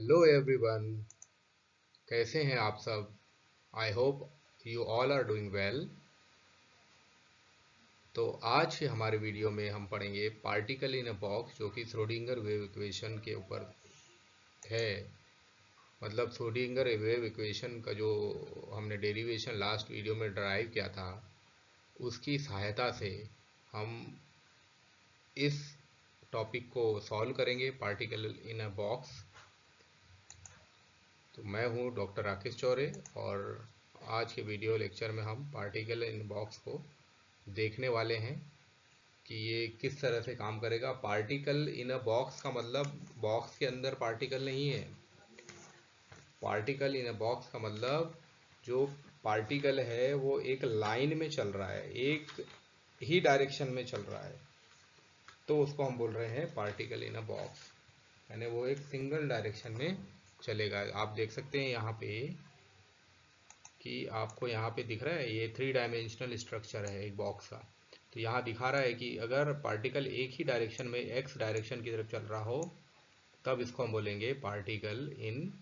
Hello everyone, कैसे हैं आप सब। I hope you all are doing well. तो आज हमारे वीडियो में हम पढ़ेंगे पार्टिकल इन अ बॉक्स, जो कि श्रोडिंगर वेव इक्वेशन के ऊपर है। मतलब श्रोडिंगर वेव इक्वेशन का जो हमने डेरिवेशन लास्ट वीडियो में ड्राइव किया था, उसकी सहायता से हम इस टॉपिक को सॉल्व करेंगे, पार्टिकल इन अ बॉक्स। तो मैं हूं डॉक्टर राकेश चौरे, और आज के वीडियो लेक्चर में हम पार्टिकल इन बॉक्स को देखने वाले हैं कि ये किस तरह से काम करेगा। पार्टिकल इन अ बॉक्स का मतलब बॉक्स के अंदर पार्टिकल नहीं है। पार्टिकल इन अ बॉक्स का मतलब जो पार्टिकल है वो एक लाइन में चल रहा है, एक ही डायरेक्शन में चल रहा है, तो उसको हम बोल रहे हैं पार्टिकल इन अ बॉक्स। यानी वो एक सिंगल डायरेक्शन में चलेगा। आप देख सकते हैं यहाँ पे कि आपको यहाँ पे दिख रहा है, ये 3 डायमेंशनल स्ट्रक्चर है एक बॉक्स का। तो यहाँ दिखा रहा है कि अगर पार्टिकल एक ही डायरेक्शन में एक्स डायरेक्शन की तरफ चल रहा हो, तब इसको हम बोलेंगे पार्टिकल इन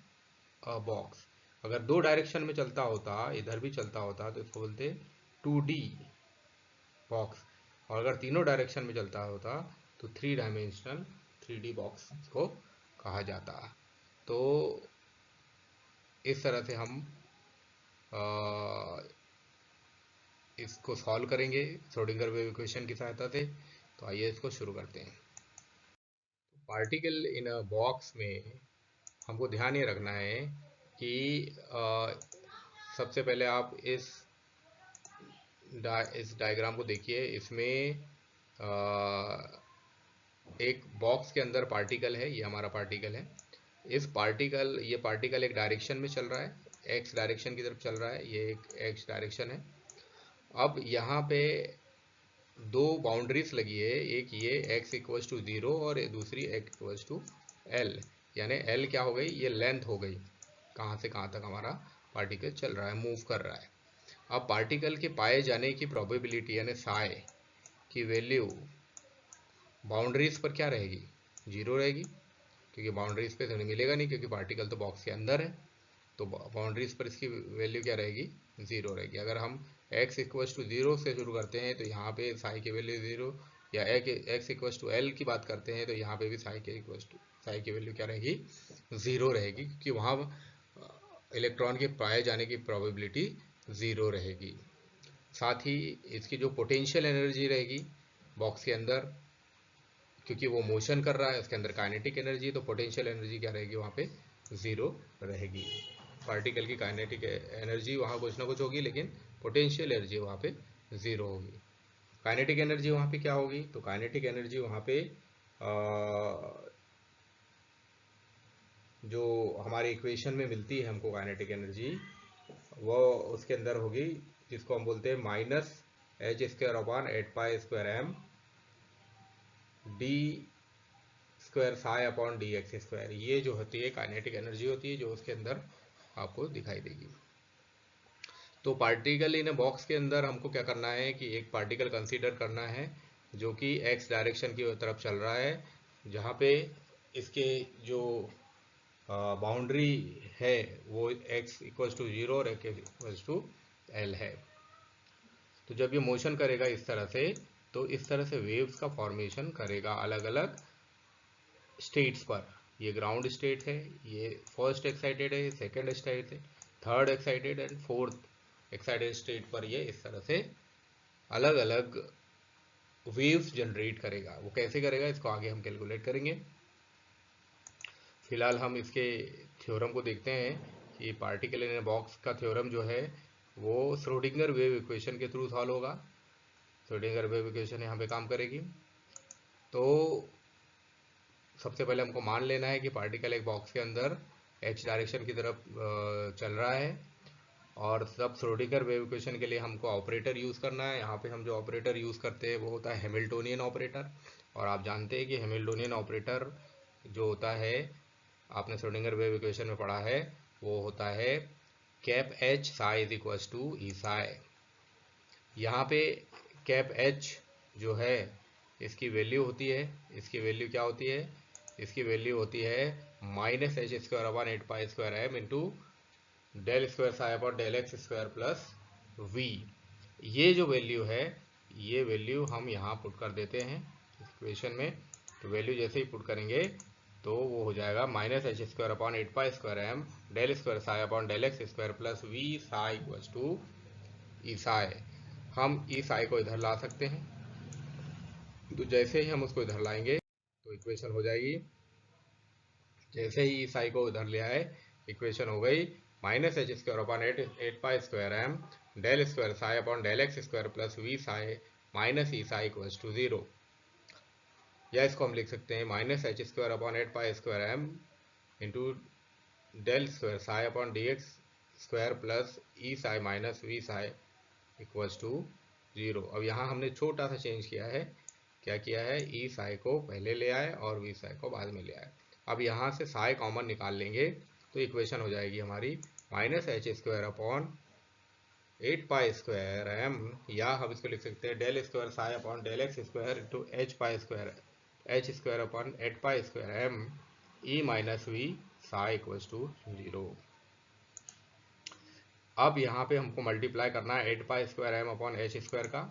अ बॉक्स। अगर 2 डायरेक्शन में चलता होता, इधर भी चलता होता, तो इसको बोलते 2D बॉक्स। और अगर तीनों डायरेक्शन में चलता होता तो 3 डायमेंशनल 3D बॉक्स को कहा जाता। तो इस तरह से हम इसको सॉल्व करेंगे श्रोडिंगर वेव इक्वेशन की सहायता से। तो आइए इसको शुरू करते हैं। पार्टिकल इन अ बॉक्स में हमको ध्यान ये रखना है कि सबसे पहले आप इस डायग्राम को देखिए। इसमें एक बॉक्स के अंदर पार्टिकल है, ये हमारा पार्टिकल है। ये पार्टिकल एक डायरेक्शन में चल रहा है, एक्स डायरेक्शन की तरफ चल रहा है, ये एक एक्स डायरेक्शन है। अब यहाँ पे दो बाउंड्रीज लगी है, एक ये x इक्वल्स टू 0 और दूसरी x इक्वल्स टू l। यानी l क्या हो गई, ये लेंथ हो गई, कहाँ से कहाँ तक हमारा पार्टिकल चल रहा है, मूव कर रहा है। अब पार्टिकल के पाए जाने की प्रोबेबिलिटी यानी साई की वैल्यू बाउंड्रीज पर क्या रहेगी, 0 रहेगी, क्योंकि बाउंड्रीज पे तो मिलेगा नहीं, क्योंकि पार्टिकल तो बॉक्स के अंदर है। तो बाउंड्रीज पर इसकी वैल्यू क्या रहेगी, 0 रहेगी। अगर हम x इक्वल्स टू 0 से शुरू करते हैं तो यहाँ पे साई की वैल्यू 0, या x इक्वल्स टू l की बात करते हैं तो यहाँ पे भी साई की वैल्यू क्या रहेगी, 0 रहेगी, क्योंकि वहाँ इलेक्ट्रॉन के पाए जाने की प्रोबेबिलिटी 0 रहेगी। साथ ही इसकी जो पोटेंशियल एनर्जी रहेगी बॉक्स के अंदर, क्योंकि वो मोशन कर रहा है, उसके अंदर काइनेटिक एनर्जी, तो पोटेंशियल एनर्जी क्या रहेगी वहाँ पे, 0 रहेगी। पार्टिकल की काइनेटिक एनर्जी वहाँ कुछ ना कुछ होगी, लेकिन पोटेंशियल एनर्जी वहाँ पे 0 होगी। काइनेटिक एनर्जी वहाँ पे क्या होगी, तो काइनेटिक एनर्जी वहाँ पे जो हमारे इक्वेशन में मिलती है हमको काइनेटिक एनर्जी, वो उसके अंदर होगी, जिसको हम बोलते हैं -h² / 8π² m d² ये जो होती है काइनेटिक एनर्जी होती है, जो उसके अंदर आपको दिखाई देगी। तो पार्टिकल इन अ बॉक्स के अंदर हमको क्या करना है कि एक पार्टिकल कंसीडर करना है जो कि एक्स डायरेक्शन की तरफ चल रहा है, जहाँ पे इसके जो बाउंड्री है वो x इक्वल्स टू 0 और x इक्वल्स टू l है। तो जब ये मोशन करेगा इस तरह से, तो इस तरह से वेव्स का फॉर्मेशन करेगा अलग अलग स्टेट्स पर। ये ग्राउंड स्टेट है, ये फर्स्ट एक्साइटेड है, सेकंड एक्साइटेड है, third excited and fourth excited state पर ये इस तरह से अलग अलग वेव्स जनरेट करेगा। वो कैसे करेगा इसको आगे हम कैलकुलेट करेंगे। फिलहाल हम इसके थ्योरम को देखते हैं कि पार्टिकल इन ए बॉक्स का थ्योरम जो है वो श्रोडिंगर वेव इक्वेशन के थ्रू सॉल्व होगा। श्रोडिंगर वेव इक्वेशन यहाँ पे काम करेगी। तो सबसे पहले हमको मान लेना है कि पार्टिकल एक बॉक्स के अंदर एक्स डायरेक्शन की तरफ चल रहा है, और सब श्रोडिंगर वेव इक्वेशन के लिए हमको ऑपरेटर यूज़ करना है। यहाँ पे हम जो ऑपरेटर यूज़ करते हैं वो होता है हैमिल्टोनियन ऑपरेटर। और आप जानते हैं कि हैमिल्टोनियन ऑपरेटर जो होता है, आपने श्रोडिंगर वेव इक्वेशन में पढ़ा है, वो होता है cap H psi is equal to E psi. यहाँ पे कैप एच जो है इसकी वैल्यू होती है, इसकी वैल्यू क्या होती है, इसकी वैल्यू होती है minus H square upon 8 pi square M into del square psi upon del X square plus V. ये जो वैल्यू है, ये वैल्यू हम यहाँ पुट कर देते हैं इक्वेशन में। तो वैल्यू जैसे ही पुट करेंगे तो वो हो जाएगा minus H square upon 8 pi square M del square psi upon del X square plus V psi equals to E psi. हम ई साई को इधर ला सकते हैं, तो जैसे ही हम उसको इधर लाएंगे तो इक्वेशन हो जाएगी। जैसे ही ई साई को इधर ले आए, इक्वेशन हो गई minus H square upon 8 pi square M del square psi upon del X square plus V psi minus E psi equals to 0। या इसको हम लिख सकते हैं minus H square upon 8 pi square M into del square psi upon D X square plus E psi minus V psi equals to 0। अब यहाँ हमने छोटा सा चेंज किया है। क्या किया है, ई साई को पहले ले आए और वी साई को बाद में ले आए। अब यहाँ से साई कॉमन निकाल लेंगे तो इक्वेशन हो जाएगी हमारी minus H square upon 8 pi square M, या हम इसको लिख सकते हैं del square psi upon del X square into H pi square H square upon 8 pi square M E minus V psi equals to 0। अब यहाँ पे हमको मल्टीप्लाई करना है 8 pi square M upon H square का।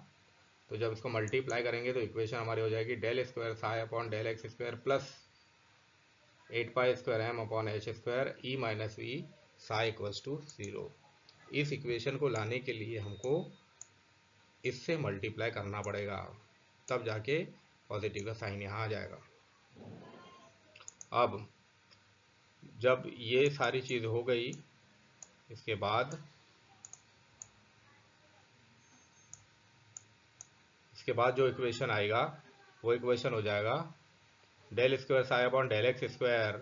तो जब इसको मल्टीप्लाई करेंगे तो इक्वेशन हमारी हो जाएगी del square psi upon del X square plus 8 pi square M upon H square E minus V psi equals to 0। इस इक्वेशन को लाने के लिए हमको इससे मल्टीप्लाई करना पड़ेगा, तब जाके पॉजिटिव का साइन यहाँ आ जाएगा। अब जब ये सारी चीज़ हो गई, इसके बाद जो इक्वेशन आएगा वो इक्वेशन हो जाएगा del square psi upon del X square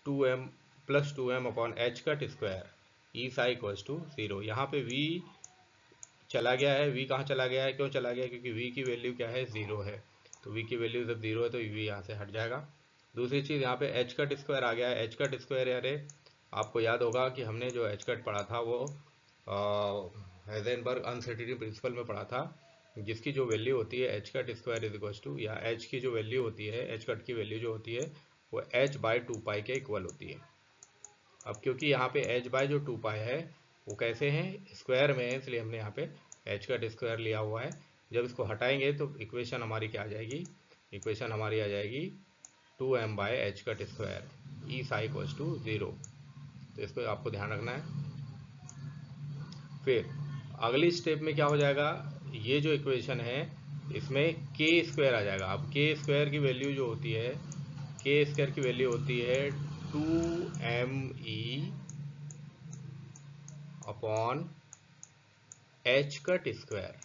2m plus 2m upon H cut square E psi equals to 0। यहाँ पे v चला गया है। v कहाँ चला गया है, क्यों चला गया है, क्योंकि v की वैल्यू क्या है, 0 है। तो v की वैल्यू जब 0 है तो v यहाँ से हट जाएगा। दूसरी चीज़ यहाँ पे एच कट स्क्वायर आ गया है। एच कट स्क्वायर यारे आपको याद होगा कि हमने जो एच कट पढ़ा था वो हाइजेनबर्ग अनसर्टेनिटी प्रिंसिपल में पढ़ा था, जिसकी जो वैल्यू होती है H cut square is equals to, या एच की जो वैल्यू होती है, एच कट की वैल्यू जो होती है वो h बाई 2 पाई के इक्वल होती है। अब क्योंकि यहाँ पे h बाई जो 2 पाई है वो कैसे हैं, स्क्वायर में है, इसलिए हमने यहाँ पे h कट स्क्वायर लिया हुआ है। जब इसको हटाएंगे तो इक्वेशन हमारी क्या आ जाएगी, इक्वेशन हमारी आ जाएगी 2m by H cut square E psi equals to 0। तो इसको आपको ध्यान रखना है। फिर अगली स्टेप में क्या हो जाएगा, ये जो इक्वेशन है इसमें k स्क्वायर आ जाएगा। अब k स्क्वायर की वैल्यू जो होती है, k स्क्वायर की वैल्यू होती है 2me upon H cut square.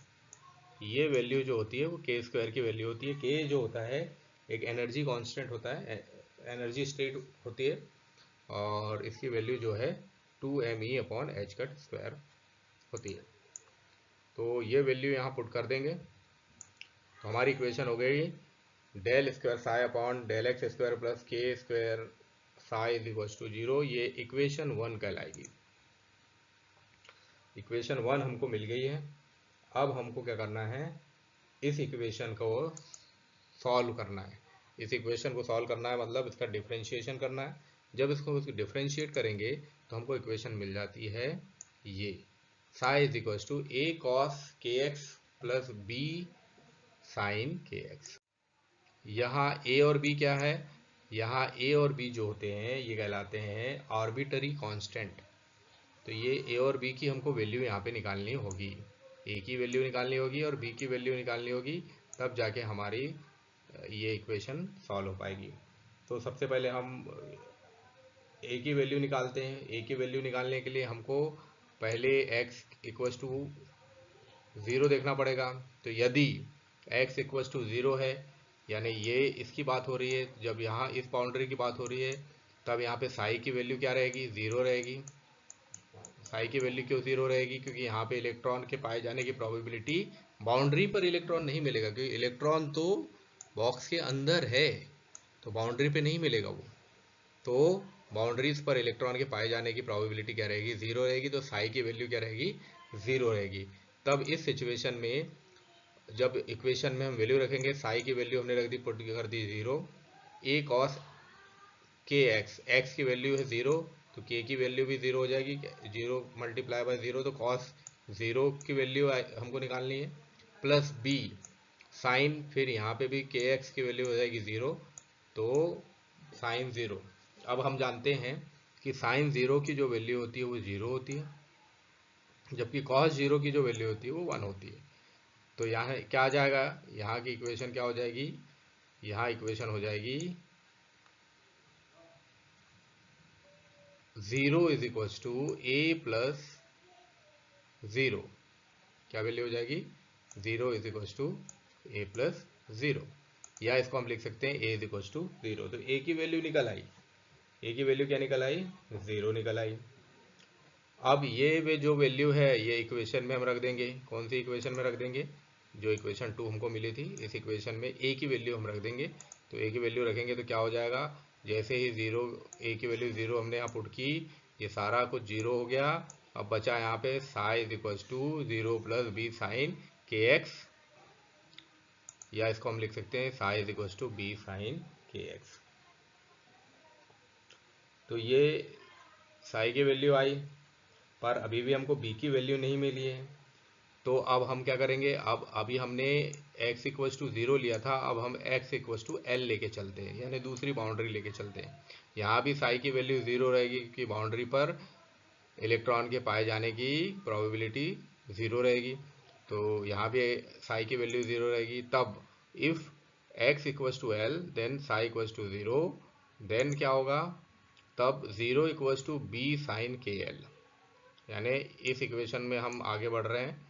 ये वैल्यू जो होती है वो k स्क्वायर की वैल्यू होती है। k जो होता है एक एनर्जी कांस्टेंट होता है, एनर्जी स्टेट होती है, और इसकी वैल्यू जो है 2me upon H cut square होती है। तो ये वैल्यू यहाँ पुट कर देंगे तो हमारी इक्वेशन हो गई del square psi upon del X square plus K square psi is equal to 0। ये इक्वेशन 1 कहलाएगी। इक्वेशन 1 हमको मिल गई है। अब हमको क्या करना है, इस इक्वेशन को सॉल्व करना है। इस इक्वेशन को सॉल्व करना है मतलब इसका डिफरेंशिएशन करना है। जब इसको डिफरेंशिएट करेंगे तो हमको इक्वेशन मिल जाती है ये psi is equal to A cos K X plus B sine K X. यहाँ ए और बी क्या है, यहाँ ए और बी जो होते हैं ये कहलाते हैं आर्बिटरी कांस्टेंट। तो ये ए और बी की हमको वैल्यू यहाँ पे निकालनी होगी, ए की वैल्यू निकालनी होगी और बी की वैल्यू निकालनी होगी, तब जाके हमारी ये इक्वेशन सॉल्व हो पाएगी। तो सबसे पहले हम ए की वैल्यू निकालते हैं। ए की वैल्यू निकालने के लिए हमको पहले x इक्वल्स टू 0 देखना पड़ेगा। तो यदि x इक्वल्स टू 0 है, यानी ये इसकी बात हो रही है, जब यहाँ इस बाउंड्री की बात हो रही है, तब यहाँ पे साई की वैल्यू क्या रहेगी, 0 रहेगी। साई की वैल्यू क्यों 0 रहेगी, क्योंकि यहाँ पे इलेक्ट्रॉन के पाए जाने की प्रोबेबिलिटी, बाउंड्री पर इलेक्ट्रॉन नहीं मिलेगा, क्योंकि इलेक्ट्रॉन तो बॉक्स के अंदर है, तो बाउंड्री पे नहीं मिलेगा वो। तो बाउंड्रीज पर इलेक्ट्रॉन के पाए जाने की प्रोबेबिलिटी क्या रहेगी, 0 रहेगी। तो साई की वैल्यू क्या रहेगी, 0 रहेगी। तब इस सिचुएशन में जब इक्वेशन में हम वैल्यू रखेंगे, साई की वैल्यू हमने रख दी, पुट कर दी 0, ए कॉस के एक्स, एक्स की वैल्यू है 0 तो के की वैल्यू भी 0 हो जाएगी, 0 मल्टीप्लाई बाय 0 तो कॉस 0 की वैल्यू हमको निकालनी है, प्लस बी साइन, फिर यहाँ पे भी के एक्स की वैल्यू हो जाएगी 0 तो साइन 0। अब हम जानते हैं कि साइन 0 की जो वैल्यू होती है वो 0 होती है, जबकि कॉस 0 की जो वैल्यू होती है वो 1 होती है। तो यहाँ क्या आ जाएगा, यहाँ की इक्वेशन क्या हो जाएगी, यहाँ इक्वेशन हो जाएगी 0 is equal to A plus 0। क्या वैल्यू हो जाएगी, 0 is equal to A plus 0, या इसको हम लिख सकते हैं ए इज इक्वल टू 0। तो ए की वैल्यू निकल आई, ए की वैल्यू क्या निकल आई, 0 निकल आई। अब ये वे जो वैल्यू है ये इक्वेशन में हम रख देंगे, कौन सी इक्वेशन में रख देंगे, जो इक्वेशन 2 हमको मिली थी इस इक्वेशन में ए की वैल्यू हम रख देंगे। तो ए की वैल्यू रखेंगे तो क्या हो जाएगा, जैसे ही 0, ए की वैल्यू 0 हमने यहाँ पुट की, ये सारा कुछ 0 हो गया। अब बचा यहाँ पे psi is equal to 0 plus B sine K X, या इसको हम लिख सकते हैं psi is equal to B sine K X. तो ये साई की वैल्यू आई, पर अभी भी हमको बी की वैल्यू नहीं मिली है। तो अब हम क्या करेंगे, अब अभी हमने x इक्वस टू 0 लिया था, अब हम x इक्वस टू एल लेके चलते हैं, यानी दूसरी बाउंड्री लेके चलते हैं। यहाँ भी साई की वैल्यू 0 रहेगी कि बाउंड्री पर इलेक्ट्रॉन के पाए जाने की प्रोबेबिलिटी 0 रहेगी। तो यहाँ भी साई की वैल्यू 0 रहेगी। तब if x equals to L then psi equals to 0, then क्या होगा, तब 0 equals to B sine K L, यानी इस इक्वेशन में हम आगे बढ़ रहे हैं।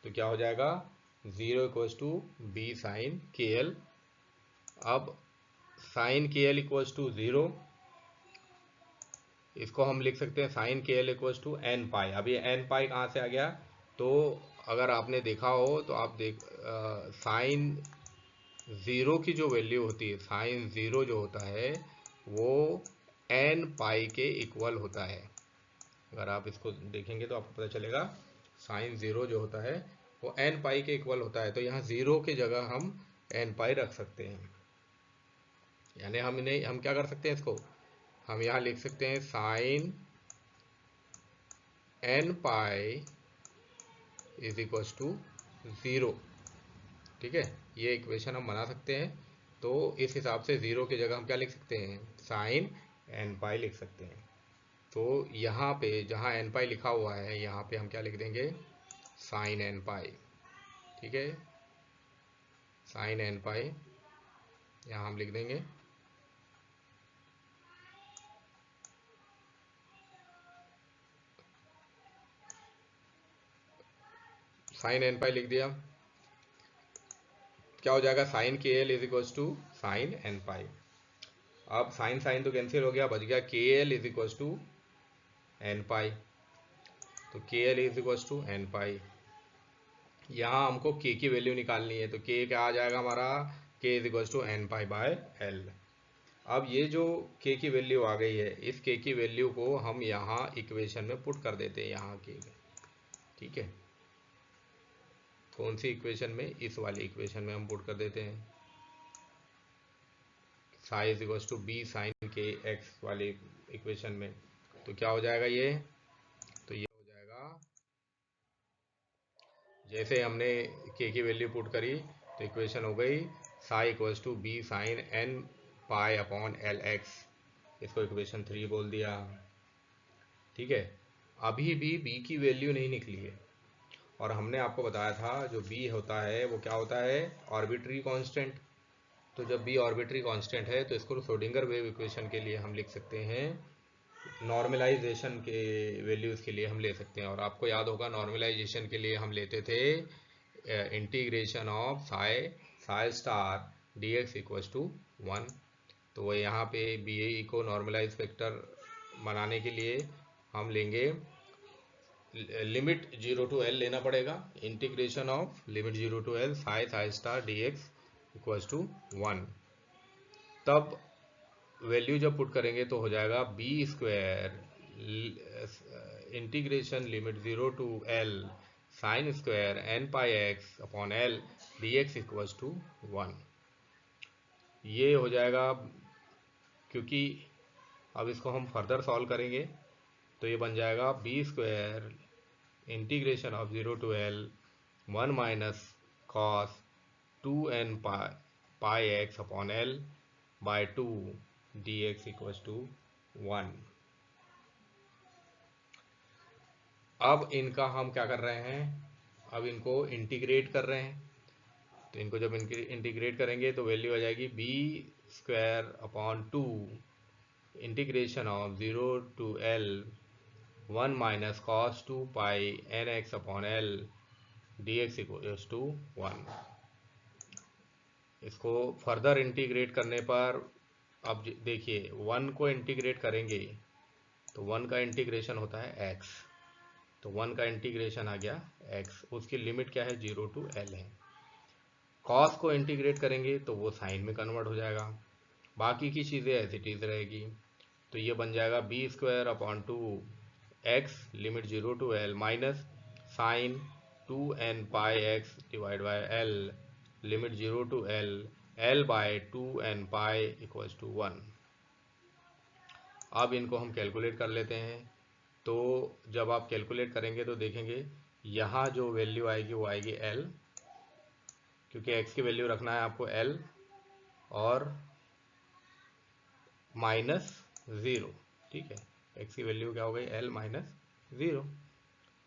तो क्या हो जाएगा, 0 equals to B sine K L. अब sign K L equals to 0, इसको हम लिख सकते हैं sign K L equals to N pi. अब ये एन पाई कहाँ से आ गया, तो अगर आपने देखा हो तो आप साइन 0 की जो वैल्यू होती है, साइन 0 जो होता है वो एन पाई के इक्वल होता है। अगर आप इसको देखेंगे तो आपको पता चलेगा साइन 0 जो होता है वो एन पाई के इक्वल होता है। तो यहाँ 0 की जगह हम एन पाई रख सकते हैं, यानी हम क्या कर सकते हैं, इसको हम यहाँ लिख सकते हैं sine N pi is equal to 0। ठीक है, ये इक्वेशन हम बना सकते हैं। तो इस हिसाब से 0 की जगह हम क्या लिख सकते हैं, साइन एन पाई लिख सकते हैं। तो यहाँ पे जहाँ एन पाई लिखा हुआ है यहाँ पे हम क्या लिख देंगे, साइन एन पाई। ठीक है, साइन एन पाई यहाँ हम लिख देंगे। साइन एन पाई लिख दिया, क्या हो जाएगा, sine K L is equal to sine N pi. अब साइन साइन तो कैंसिल हो गया, बच गया K L is equal to N pi. तो K L is equal to N pi, यहाँ हमको के की वैल्यू निकालनी है। तो के क्या आ जाएगा हमारा, K is equal to N pi by L. अब ये जो के की वैल्यू आ गई है, इस के की वैल्यू को हम यहाँ इक्वेशन में पुट कर देते हैं यहाँ के। ठीक है, कौन सी इक्वेशन में, इस वाली इक्वेशन में हम पुट कर देते हैं, psi is equal to B sine K X वाली इक्वेशन में। तो क्या हो जाएगा ये, तो ये हो जाएगा, जैसे हमने के की वैल्यू पुट करी तो इक्वेशन हो गई psi equals to B sine N pi upon L X, इसको इक्वेशन 3 बोल दिया। ठीक है, अभी भी बी की वैल्यू नहीं निकली है, और हमने आपको बताया था जो बी होता है वो क्या होता है, आर्बिट्री कांस्टेंट। तो जब बी आर्बिट्री कांस्टेंट है तो इसको श्रोडिंगर वेव इक्वेशन के लिए हम लिख सकते हैं, नॉर्मलाइजेशन के वैल्यूज़ के लिए हम ले सकते हैं। और आपको याद होगा नॉर्मलाइजेशन के लिए हम लेते थे integration of psi star D X equals to 1। तो वो यहाँ पे बी ए को नॉर्मलाइज फैक्टर बनाने के लिए हम लेंगे लिमिट 0 टू एल लेना पड़ेगा, integration of limit 0 to L psi star D X equals to 1। तब वैल्यू जब पुट करेंगे तो हो जाएगा B square integration limit 0 to L sine square N pi X upon L D X equals to 1। ये हो जाएगा क्योंकि अब इसको हम फर्दर सॉल्व करेंगे तो ये बन जाएगा B square integration of 0 to L 1 minus cos 2n pi X upon L by 2 dx equals to 1। अब इनका हम क्या कर रहे हैं, अब इनको इंटीग्रेट कर रहे हैं। तो इनको जब इंटीग्रेट करेंगे तो वैल्यू आ जाएगी B square upon 2 integration of 0 to L 1 minus cos 2 pi N X upon L dx equals to 1। इसको फर्दर इंटीग्रेट करने पर अब देखिए 1 को इंटीग्रेट करेंगे तो 1 का इंटीग्रेशन होता है x, तो 1 का इंटीग्रेशन आ गया x, उसकी लिमिट क्या है 0 to L है। cos को इंटीग्रेट करेंगे तो वो साइन में कन्वर्ट हो जाएगा, बाकी की चीज़ें ऐसी चीज रहेगी। तो ये बन जाएगा B square upon 2 X limit 0 to L minus sine 2n pi X divide by L limit 0 to L L by 2n pi equals to 1। अब इनको हम कैलकुलेट कर लेते हैं। तो जब आप कैलकुलेट करेंगे तो देखेंगे यहाँ जो वैल्यू आएगी वो आएगी L, क्योंकि x की वैल्यू रखना है आपको L और माइनस 0, ठीक है। x की वैल्यू क्या हो गई L माइनस 0।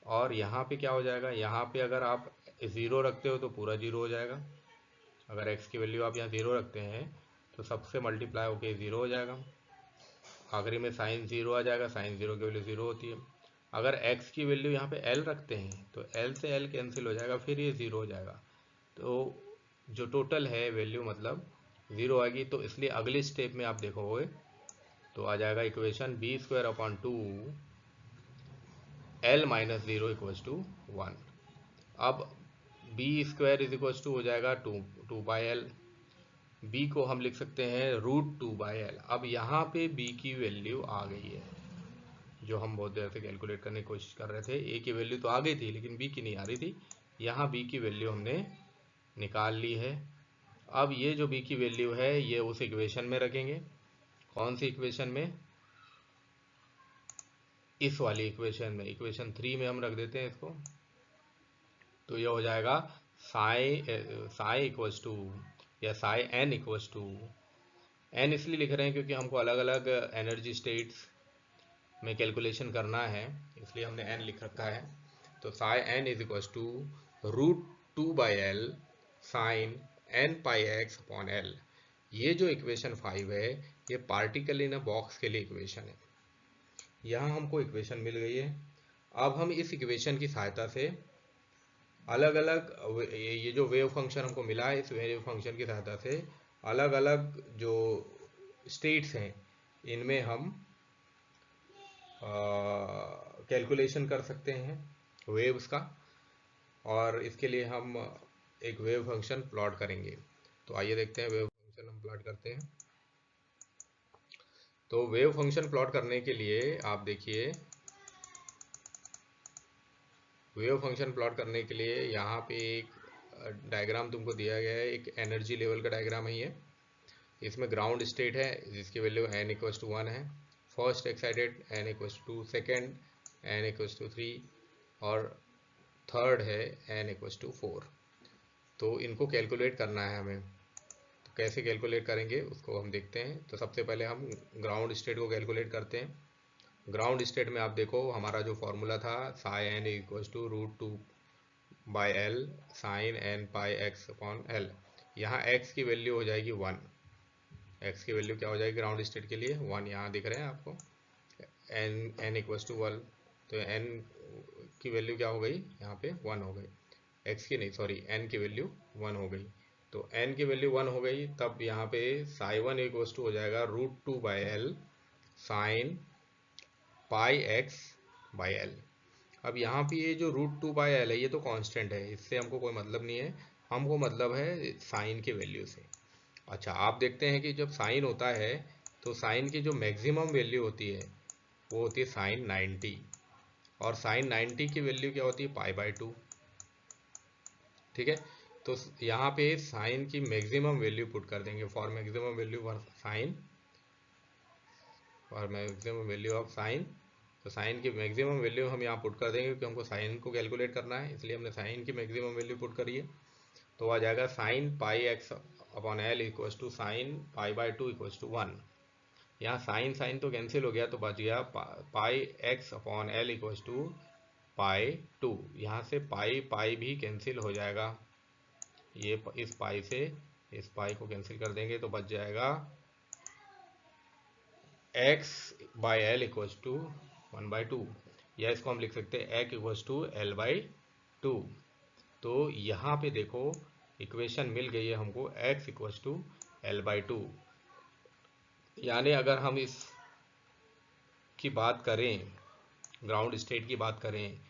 और यहाँ पे क्या हो जाएगा, यहाँ पे अगर आप 0 रखते हो तो पूरा 0 हो जाएगा। अगर x की वैल्यू आप यहाँ 0 रखते हैं तो सबसे मल्टीप्लाई होके 0 हो जाएगा, आखिरी में साइन 0 आ जाएगा, साइन 0 की वैल्यू 0 होती है। अगर x की वैल्यू यहाँ पे L रखते हैं तो L से L कैंसिल हो जाएगा, फिर ये 0 हो जाएगा। तो जो टोटल है वैल्यू मतलब 0 आएगी। तो इसलिए अगले स्टेप में आप देखोगे तो आ जाएगा equation B square upon 2 L minus 0 equals to 1। अब B square is equals to हो जाएगा 2 बाई एल, बी को हम लिख सकते हैं √2 बाई एल। अब यहाँ पे बी की वैल्यू आ गई है, जो हम बहुत देर से कैलकुलेट करने की कोशिश कर रहे थे। ए की वैल्यू तो आ गई थी लेकिन बी की नहीं आ रही थी, यहाँ बी की वैल्यू हमने निकाल ली है। अब ये जो बी की वैल्यू है ये उस इक्वेशन में रखेंगे। कौन सी इक्वेशन में, इस वाली इक्वेशन में, इक्वेशन 3 में हम रख देते हैं इसको। तो ये हो जाएगा साई इक्वल्स टू या psi N equals to, N इसलिए लिख रहे हैं क्योंकि हमको अलग अलग एनर्जी स्टेट्स में कैलकुलेशन करना है, इसलिए हमने एन लिख रखा है। तो psi N is equals to √2 by L sine N pi X upon L. ये जो इक्वेशन 5 है ये पार्टिकल इन अ बॉक्स के लिए इक्वेशन है। यहाँ हमको इक्वेशन मिल गई है। अब हम इस इक्वेशन की सहायता से अलग अलग ये जो वेव फंक्शन हमको मिला है, इस वेव फंक्शन की सहायता से अलग अलग जो स्टेट्स हैं इनमें हम कैलकुलेशन कर सकते हैं वेव्स का, और इसके लिए हम एक वेव फंक्शन प्लॉट करेंगे। तो आइए देखते हैं वेव फंक्शन हम प्लॉट करते हैं। तो वेव फंक्शन प्लॉट करने के लिए आप देखिए, वेव फंक्शन प्लॉट करने के लिए यहाँ पे एक डायग्राम तुमको दिया गया है, एक एनर्जी लेवल का डायग्राम है ये। इसमें ग्राउंड स्टेट है जिसकी वैल्यू n इक्वल्स टू 1 है, first excited n equals to 2, second n equals to 3 और थर्ड है n इक्वल्स टू 4। तो इनको कैलकुलेट करना है हमें। तो कैसे कैलकुलेट करेंगे उसको हम देखते हैं। तो सबसे पहले हम ग्राउंड स्टेट को कैलकुलेट करते हैं। ग्राउंड स्टेट में आप देखो हमारा जो फॉर्मूला था psi N equals to √2 by L sine N pi X upon L. यहाँ x की वैल्यू हो जाएगी 1, x की वैल्यू क्या हो जाएगी ग्राउंड स्टेट के लिए 1, यहाँ दिख रहे हैं आपको n इक्वल्स टू 1। तो n की वैल्यू क्या हो गई यहाँ पे 1 हो गई, x की नहीं सॉरी n की वैल्यू 1 हो गई। तो n की वैल्यू 1 हो गई, तब यहाँ पे साई 1 इक्वल्स टू हो जाएगा √2 by L sign pi x by L. अब यहाँ पे ये जो √2 बाई एल है ये तो कांस्टेंट है, इससे हमको कोई मतलब नहीं है, हमको मतलब है साइन की वैल्यू से। अच्छा आप देखते हैं कि जब साइन होता है तो साइन की जो मैक्सिमम वैल्यू होती है वो होती है साइन 90, और साइन 90 की वैल्यू क्या होती है π/2, ठीक है। तो यहाँ पे साइन की मैक्सिमम वैल्यू पुट कर देंगे, for maximum value for sine और मैक्सिमम वैल्यू ऑफ साइन, तो साइन की मैक्सिमम वैल्यू हम यहाँ पुट कर देंगे क्योंकि हमको साइन को कैलकुलेट करना है, इसलिए हमने साइन की मैक्सिमम वैल्यू पुट करी है। तो आ जाएगा sine pi X upon L equals to sine pi by two equals to 1। यहाँ साइन साइन तो कैंसिल हो गया, तो बच गया pi X upon L equals to pi 2। यहाँ से पाई पाई भी कैंसिल हो जाएगा, ये इस पाई से इस पाई को कैंसिल कर देंगे तो बच जाएगा x by L equals to 1/2, या इसको हम लिख सकते हैं x equals to L by 2। तो यहाँ पे देखो इक्वेशन मिल गई है हमको x equals to L by 2। यानी अगर हम इस की बात करें, ग्राउंड स्टेट की बात करें,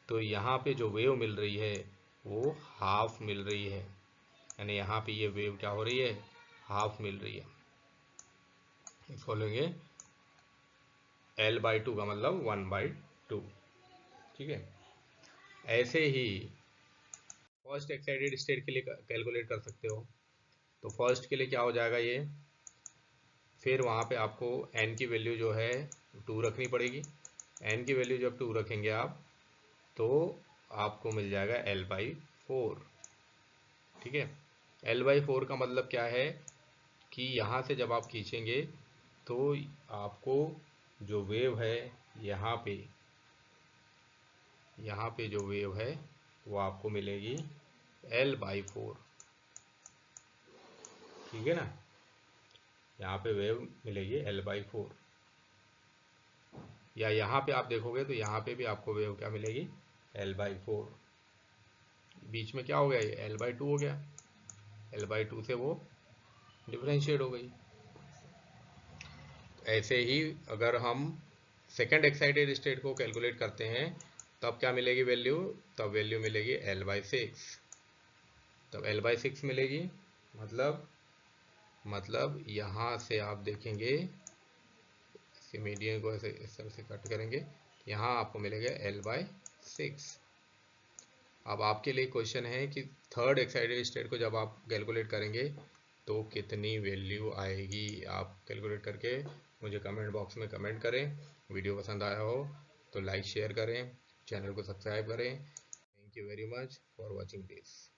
तो यहाँ पे जो वेव मिल रही है वो हाफ मिल रही है, यानी यहाँ पे ये वेव क्या हो रही है, हाफ मिल रही है। इसको लेंगे एल बाई 2 का मतलब 1/2, ठीक है। ऐसे ही फर्स्ट एक्साइटेड स्टेट के लिए कैलकुलेट कर सकते हो। तो फर्स्ट के लिए क्या हो जाएगा ये, फिर वहाँ पे आपको n की वैल्यू जो है 2 रखनी पड़ेगी। n की वैल्यू जब 2 रखेंगे आप, तो आपको मिल जाएगा l/4, ठीक है। l/4 का मतलब क्या है कि यहाँ से जब आप खींचेंगे तो आपको जो वेव है यहाँ पे जो वेव है वो आपको मिलेगी l/4, ठीक है ना। यहाँ पे वेव मिलेगी l/4, या यहाँ पे आप देखोगे तो यहाँ पे भी आपको वेव क्या मिलेगी, l/4। बीच में क्या हो गया, ये l/2 हो गया, l/2 से वो डिफरेंशिएट हो गई। ऐसे ही अगर हम सेकेंड एक्साइटेड स्टेट को कैलकुलेट करते हैं तब क्या मिलेगी वैल्यू, तब वैल्यू मिलेगी l/6। तब l/6 मिलेगी, मतलब यहाँ से आप देखेंगे, इसके मीडियन को ऐसे इस तरह से कट करेंगे, यहाँ आपको मिलेगा l/6। अब आपके लिए क्वेश्चन है कि थर्ड एक्साइटेड स्टेट को जब आप कैलकुलेट करेंगे तो कितनी वैल्यू आएगी। आप कैलकुलेट करके मुझे कमेंट बॉक्स में कमेंट करें। वीडियो पसंद आया हो तो लाइक शेयर करें, चैनल को सब्सक्राइब करें। Thank you very much for watching this.